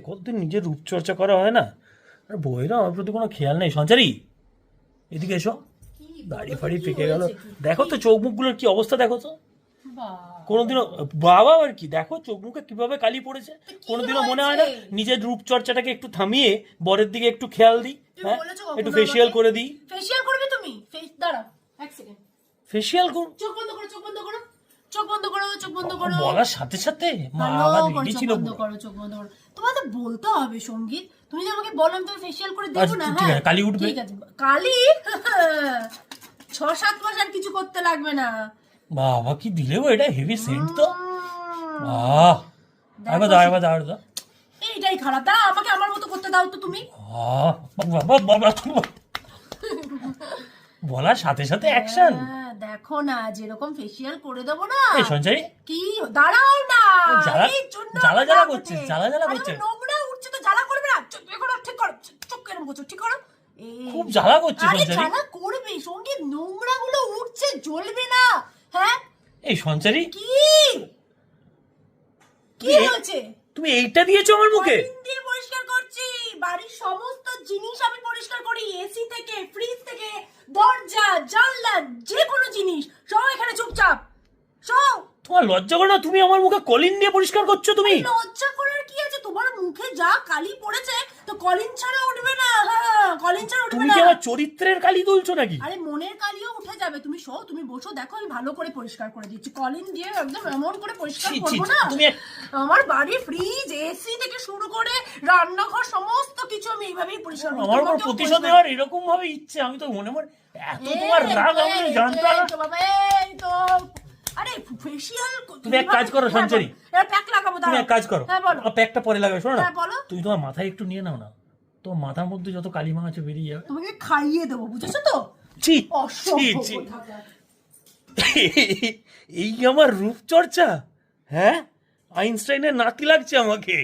কতদিন নিজের রূপচর্চা করা হয় না, আর বইয়েরা আমার প্রতি কোনো খেয়াল নেই। সঞ্চারী, এদিকে এসো। দাড়ি ফাড়ি পেকে গেল, দেখো তো চোখ মুখগুলোর কি অবস্থা, দেখো তো। কোনোদিনও বাবা আর কি, দেখো চোখ মুখে কিভাবে কালি পড়েছে। কোনোদিনও মনে হয় না নিজের রূপচর্চাটাকে একটু থামিয়ে বরের দিকে একটু খেয়াল দিই, হ্যাঁ, একটু ফেসিয়াল করে দিই। ফেসিয়াল করবে তুমি? দাঁড়া এক সেকেন্ড, ফেসিয়াল কর। চোখ বন্ধ করো, চোখ বন্ধ করো, চোখ বন্ধ করো, চোখ বন্ধ করো। বলার সাথে সাথে মা ভালো আবার করে রেডি চোখ ছিল। বন্ধ করো, চোখ বন্ধ করো। তোমাদের বলতে হবে সঙ্গীত, তুমি যে আমাকে বলো আমি তো ফেসিয়াল করে দেবো আচ্ছা, না। ঠিক হ্যাঁ আছে, কালি উঠবে। ঠিক আছে, কালি 6-7 মাস আর কিছু করতে লাগবে না। বাবা কি দিলে গো, এটা হেভি সেন্ট তো। আহ এবার দাও, এবার দাও, দাও। এইটাই খারাপ, দাও আমাকে আমার মতো করতে দাও তো তুমি। বাবা বাবা, বলার সাথে সাথে অ্যাকশন। হ্যাঁ, দেখো না যেরকম ফেসিয়াল করে দেবো না। এই সঞ্জয়, কি দাঁড়াও না, জ্বালা এই জন্য জ্বালা আমার জ্বালা রাগ করছে, ওঠে। জ্বালা জ্বালা আরে করছে, নোংরা উঠছে তো জ্বালা করবে না? চোখ বের করো, ঠিক করো, চোখ কেন করছো, ঠিক করো। খুব জ্বালা করছে আরে সঞ্চারী। জ্বালা করবে সঙ্গীত, নোংরা গুলো উঠছে, জ্বলবে না। হ্যাঁ এই সঞ্চারী, কি কি হয়েছে? তুমি এইটা দিয়েছো আমার মুখে? কলিং দিয়ে পরিষ্কার করছি, বাড়ির সমস্ত জিনিস আমি পরিষ্কার করি, এসি থেকে, ফ্রিজ থেকে, দরজা জানলা, যে কোনো জিনিস সব এখানে চুপচাপ সব। তোমার লজ্জা করে না? তুমি আমার মুখে কলিন দিয়ে পরিষ্কার করছো তুমি? লজ্জা করার কি আছে? তোমার মুখে যা কালি পড়েছে তো কলিন ছাড়া উঠবে না। হ্যাঁ, কলিন ছাড়া উঠবে তুমি না। কি আমার চরিত্রের কালি তুলছো নাকি? আরে মনের কালিও উঠে যাবে, তুমি শো, তুমি বসো, দেখো আমি ভালো করে পরিষ্কার করে দিচ্ছি। কলিন দিয়ে একদম এমন করে পরিষ্কার ছি, ছি, করবো ছি, না। তুমি আমার বাড়ির ফ্রিজ, এসি থেকে শুরু করে রান্নাঘর সমস্ত কিছু আমি এইভাবেই পরিষ্কার করি। আমার উপর তোমাকেও প্রতিশোধ পরিষ্কার- নেওয়ার এরকম ভাবে ইচ্ছে, আমি তো মনে মনে এত তোমার রাগ আমি জানতাম না। এই তো বাবা, এই তো। আরে ফেসিয়াল তুমি এক কাজ করো সঞ্চারী, এর প্যাক লাগাবো, তুমি এক কাজ করো, হ্যাঁ বলো। প্যাকটা পরে লাগাবে। শোনো না, হ্যাঁ বলো। তুমি তোমার মাথায় একটু নিয়ে নাও না, তোমার মাথার মধ্যে যত কালি মাং আছে বেরিয়ে যাবে। তোমাকে খাইয়ে দেবো, বুঝেছো তো? ছি ছি অসভ্য ছি, কোথাকার। এই আমার রূপচর্চা, হ্যাঁ? আইনস্টাইনের নাতি লাগছে আমাকে।